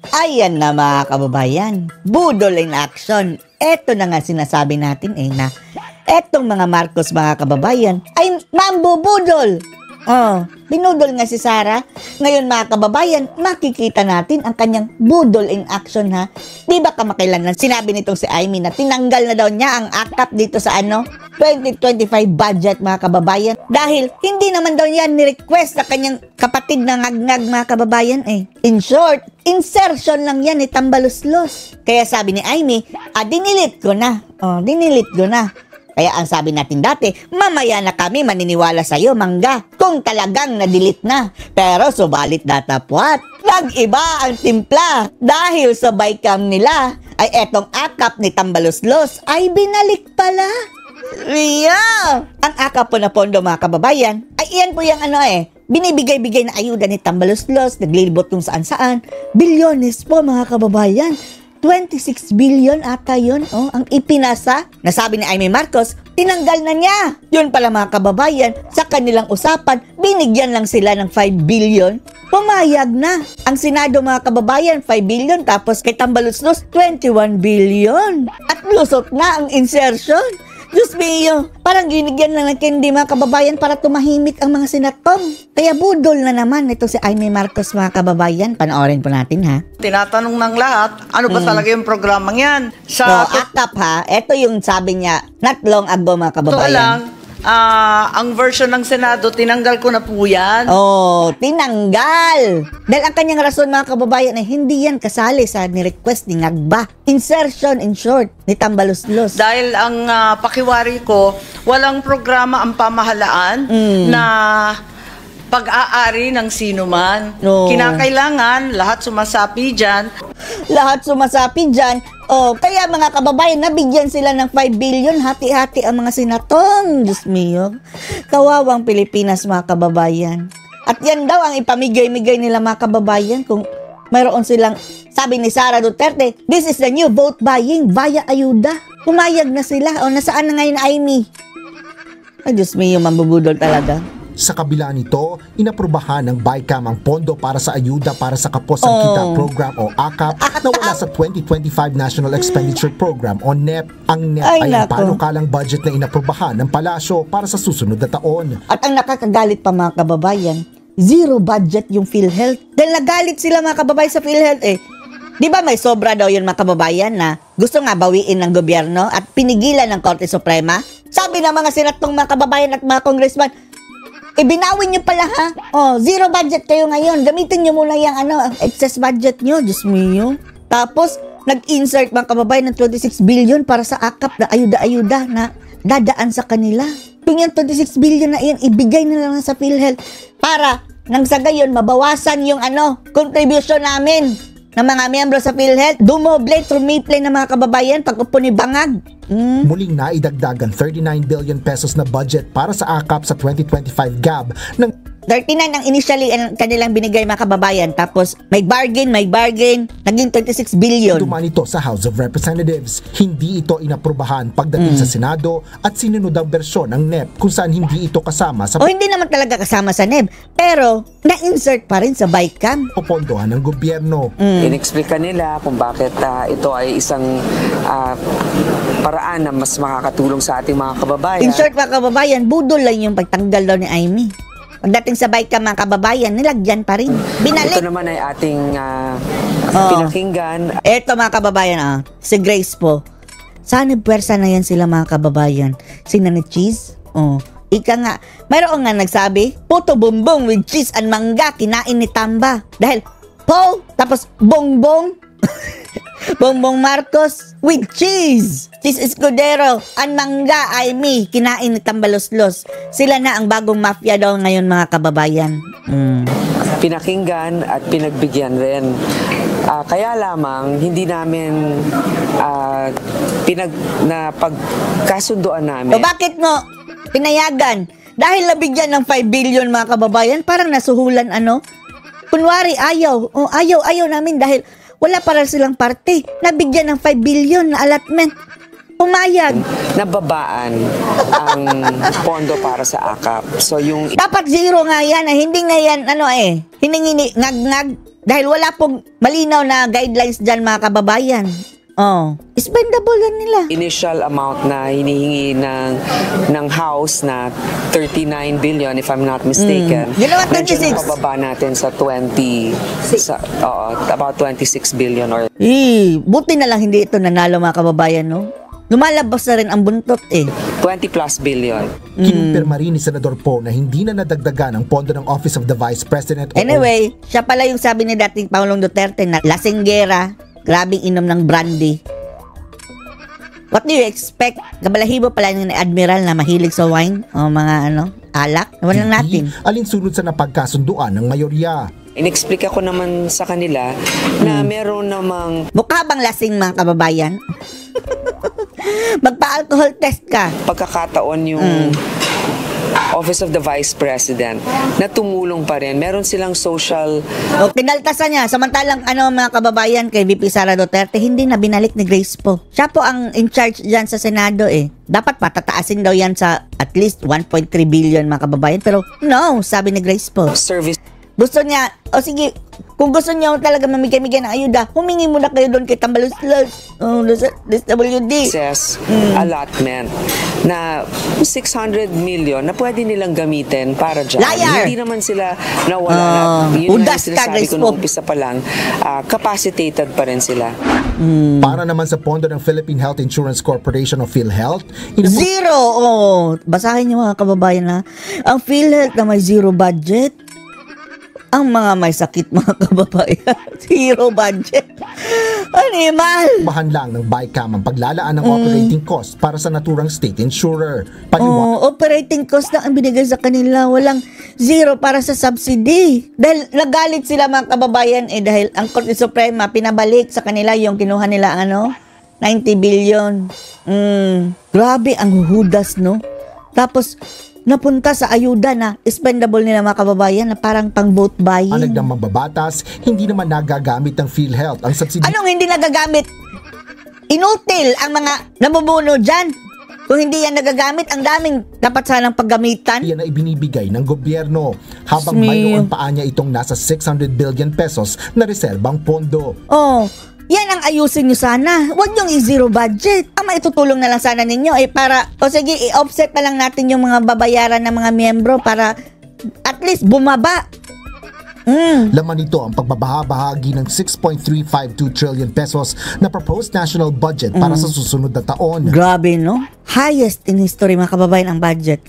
Ayan na mga kababayan, budol in action. Eto na nga sinasabi natin na etong mga Marcos mga kababayan ay mambubudol. Binudol nga si Sara. Ngayon mga kababayan, makikita natin ang kanyang budol in action ha. Di ba kamakailan sinabi nitong si Amy na tinanggal na daw niya ang akap dito sa 2025 budget mga kababayan. Dahil hindi naman daw niya ni-request sa kanyang kapatid na ngag-ngag mga kababayan In short, insertion lang yan ni Tambaluslos. Kaya sabi ni Amy, dinilit ko na. Dinilit ko na. Kaya ang sabi natin dati, mamaya na kami maniniwala sa'yo, Mangga, kung talagang na-delete na. Pero subalit datapwat, nag-iba ang timpla. Dahil sa bycam nila, ay etong akap ni Tambaluslos ay binalik pala. Ang akap po na pondo mga kababayan, ay iyan po yung binibigay-bigay na ayuda ni Tambaluslos, naglilibot kung saan-saan. Bilyones po mga kababayan. 26 billion ata yun, ang ipinasa. Nasabi ni Amy Marcos, tinanggal na niya. Yun pala mga kababayan, sa kanilang usapan, binigyan lang sila ng 5 billion. Pumayag na. Ang Senado mga kababayan, 5 billion, tapos kay Tambaluslos, 21 billion. At lusot na ang insertion. Diyos mio, parang ginigyan lang ng candy mga kababayan para tumahimik ang mga senatong. Kaya budol na naman ito si Amy Marcos mga kababayan. Panoorin po natin ha. Tinatanong ng lahat, ano ba talaga yung programang yan? Akap ha, ito yung sabi niya, not long ago mga kababayan. Ito lang, ang version ng Senado, tinanggal ko na po yan. Tinanggal. Dahil ang kanyang rason mga kababayan ay hindi yan kasali sa ni-request ni Ngagba. Insertion in short ni Tambaluslos. Dahil ang pakiwari ko, walang programa ang pamahalaan na pag-aari ng sino man. Kinakailangan, lahat sumasapi dyan. Lahat sumasapi dyan. Kaya mga kababayan, nabigyan sila ng 5 billion, hati-hati ang mga senatong. Diyos mio, kawawang Pilipinas mga kababayan. At yan daw ang ipamigay-migay nila mga kababayan kung mayroon silang, sabi ni Sara Duterte, this is the new vote buying via ayuda. Pumayag na sila. Nasaan na ngayon Amy? Ay Diyos mio, mambubudol talaga. Sa kabila nito, inaprubahan ng BICAM ang pondo para sa ayuda para sa Kaposang Kita Program o AKAP na wala sa 2025 National Expenditure Program o NEP. Ang NEP ay ang panukalang budget na inaprubahan ng palasyo para sa susunod na taon. At ang nakakagalit pa mga kababayan, zero budget yung PhilHealth. Dahil nagalit sila mga kababayan sa PhilHealth Di ba may sobra daw yun mga kababayan na gusto nga bawiin ng gobyerno at pinigilan ng Korte Suprema? Sabi ng mga senatong mga kababayan at mga congressman, binawin nyo pala ha. Zero budget kayo ngayon. Gamitin nyo muna yung excess budget nyo. Diyos mio. Tapos, nag-insert mga kababayan ng 26 billion para sa akap na ayuda-ayuda na dadaan sa kanila. Kung yung 26 billion na yan, ibigay na lang sa PhilHealth para nang sa gayon, mabawasan yung contribution namin ng mga miyembro sa PhilHealth. Dumoble, trumiple ng mga kababayan pag upo ni Bangag. Muling naidagdagan 39 billion pesos na budget para sa AKAP sa 2025 GAB ng 39 ang initially kanilang binigay mga kababayan. Tapos may bargain, naging 26 billion. Dumaan ito sa House of Representatives. Hindi ito inaprubahan pagdating sa Senado at sinunod ang bersyon ng NEP kung saan hindi ito kasama sa hindi naman talaga kasama sa NEP. Pero na-insert pa rin sa BICAM. Popondohan ng gobyerno. Inexplika nila kung bakit ito ay isang paraan na mas makakatulong sa ating mga kababayan. In short mga kababayan, budol lang yung pagtanggal daw ni Amy. Pagdating sa BICAM mga kababayan, nilagyan pa rin. Binalik. Ito naman ay ating pinakinggan. Ito mga kababayan, si Grace po. Sana puwersa na yan sila mga kababayan. Sina ni Cheese. Ika nga, mayroon nga nagsabi, puto bumbong with cheese and mangga, kinain ni Tamba. Dahil, tapos bongbong. Bongbong Marcos with cheese. Cheese Escudero and mangga Amy, kinain ni Tambaluslos. Sila na ang bagong mafia daw ngayon mga kababayan. Pinakinggan at pinagbigyan rin. Kaya lamang hindi namin pagkasunduan namin. Bakit mo pinayagan? Dahil nabigyan ng 5 billion mga kababayan, parang nasuhulan Kunwari ayaw namin dahil wala para silang parte. Nabigyan ng 5 billion na allotment. Pumayag. Nababaan ang pondo para sa AKAP. So yung dapat zero nga yan. Hindi nga yan, hiningi ngag-ngag. Dahil wala pong malinaw na guidelines dyan mga kababayan. Spendable yan nila. Initial amount na hinihingi ng House na 39 billion, if I'm not mistaken. Ginawa Medyo 26. napababa natin sa about 26 billion or Buti na lang hindi ito nanalo mga kababayan, no? Lumalabas na rin ang buntot 20 plus billion. Kinumpirma rin ni Senador Poe na hindi na nadagdagan ang pondo ng Office of the Vice President. Anyway, siya pala yung sabi ni dating Pangulong Duterte na lasinggera, grabing inom ng brandy. What do you expect? Kabalahibo pala yung Admiral na mahilig sa wine o mga alak. Naman lang natin. Alinsunod sa napagkasunduan ng mayorya. Inexplica ko naman sa kanila na meron namang Mukha bang lasing mga kababayan? Magpa-alcohol test ka. pagkakataon yung Office of the Vice President na tumulong pa rin. Meron silang social O, pinaltasan niya. Samantalang mga kababayan kay VP Sara Duterte, hindi na binalik ni Grace Poe. Siya po ang in charge dyan sa Senado Dapat patataasin daw yan sa at least 1.3 billion mga kababayan. Pero no, sabi ni Grace Poe. service Gusto niya, sige, kung gusto niyo talaga mamigay-migay ng ayuda, humingi muna kayo doon kay Tambaluslos, SWD. allotment na 600 million na pwede nilang gamitin para dyan. Liar! Hindi naman sila nawala. Yun Udas yung ka, sinasabi Grace ko Poe. nung umpisa pa lang, capacitated pa rin sila. Para naman sa pondo ng Philippine Health Insurance Corporation o PhilHealth, Zero! Basahin niyo mga kababayan ha. Ang PhilHealth na may zero budget. Ang mga may sakit mga kababayan, zero budget. Animal! bahan lang ng BICAM ang paglalaan ng operating cost para sa naturang state insurer. Operating cost na ang binigay sa kanila. Walang zero para sa subsidy. Dahil nagalit sila mga kababayan dahil ang Korte Suprema pinabalik sa kanila yung kinuha nila 90 billion. Grabe ang huhudas, no? Tapos napunta sa ayuda na spendable nila mga kababayan na parang pang vote buying. Ang nagdang mambabatas, hindi naman nagagamit ng PhilHealth ang subsidy. Anong hindi nagagamit? Inutil ang mga nabubuno dyan. Kung hindi yan nagagamit, ang daming dapat sanang paggamitan. Yan na ibinibigay ng gobyerno habang Diyos mayroon mio. pa niya itong nasa 600 billion pesos na reserbang pondo. Yan ang ayusin nyo sana. Huwag yung i-zero budget. Ang maitutulong na lang sana ninyo para, sige, i-offset na lang natin yung mga babayaran ng mga miyembro para at least bumaba. Laman nito ang pagbabahabahagi ng 6.352 trillion pesos na proposed national budget para sa susunod na taon. Grabe, no? Highest in history, mga kababayan, ang budget.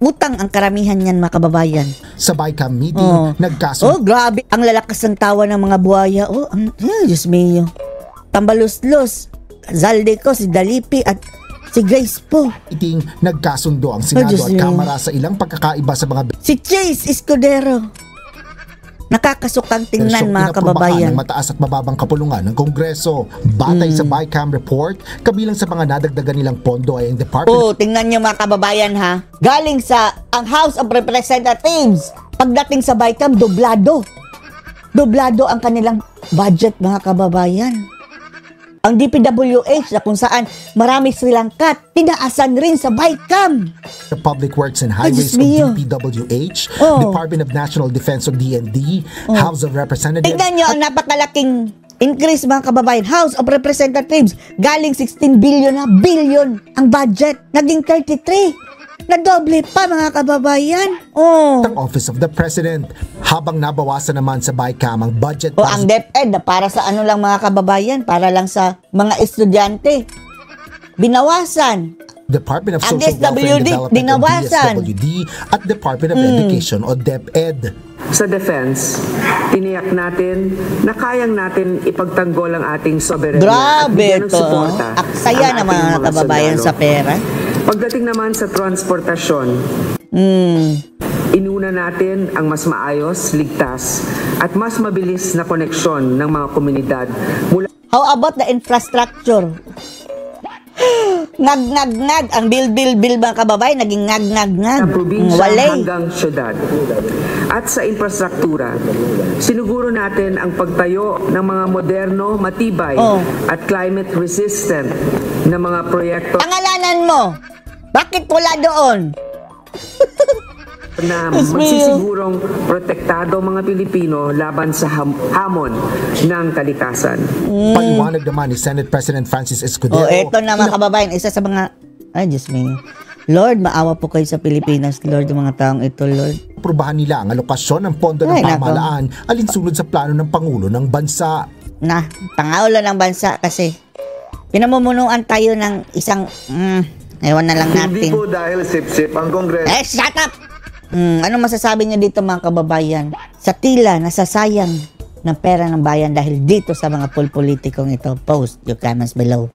Utang ang karamihan yan, mga kababayan. Sa BICAM meeting, nagkasunod Grabe. Ang lalakas ng tawa ng mga buhaya. Diyos mio. Tambaluslos, Zaldeco, si Dalipi, at si Grace Poe. nagkasundo ang Senado Diyos at mio. Kamara sa ilang pagkakaiba sa mga Si Chase Escudero. Nakakasukang tingnan, bersong mga inaprubahan kababayan. ng mataas at mababang kapulungan ng Kongreso. Batay sa BICAM report, kabilang sa mga nadagdagan nilang pondo ay ang Department Tingnan nyo mga kababayan ha. Galing sa ang House of Representatives. Pagdating sa BICAM, doblado. Doblado ang kanilang budget, mga kababayan. Ang DPWH na kung saan marami silang cut, tinaasan rin sa BICAM. of Public Works and Highways o Diyos mio. DPWH, Department of National Defense o DND, House of Representatives, Tingnan nyo ang napakalaking increase, mga kababayan. House of Representatives, galing 16 billion na billion ang budget. Naging 33. Nadoble pa, mga kababayan. ang Office of the President. Habang nabawasan naman sa BICAM ang budget para Ang DepEd na para sa lang mga kababayan, para lang sa mga estudyante. Binawasan. Department of Ang Social Welfare and DSWD, Development o dinawasan. DSWD at Department of Education o DepEd. Sa defense, tiniyak natin na kayang natin ipagtanggol ang ating soberanya at Grabe bigyan ng ito. suporta Aksaya ang na ating mga kababayan sundalo. sa pera. Pagdating naman sa transportasyon, inuna natin ang mas maayos, ligtas at mas mabilis na koneksyon ng mga komunidad mula How about the infrastructure? Ngag. Ang bill, mga kababayan, naging ngag. sa probinsya Walay. hanggang syudad. At sa infrastruktura, sinuguro natin ang pagtayo ng mga moderno, matibay at climate resistant na mga proyekto Pangalanan mo. Bakit wala doon? na Yes, ma'am. magsisigurong protektado ang mga Pilipino laban sa hamon ng kalikasan. Paliwanag naman ni Senate President Francis Escudero. Eto na mga kababayan, isa sa mga, ay Diyos me, Lord, maawa po kayo sa Pilipinas, Lord, yung mga taong ito, Lord. Aprubahan nila ang alokasyon ng pondo ng Ay, nako. pamahalaan alinsunod sa plano ng Pangulo ng Bansa. Na, pangaulo ng bansa kasi pinamumunuan tayo ng isang, ewan na lang Hindi natin. po dahil sip-sip ang Kongreso. Shut up! Ano masasabi niyo dito mga kababayan? Sa tila, nasasayang ng pera ng bayan dahil dito sa mga politikong ito. Post your comments below.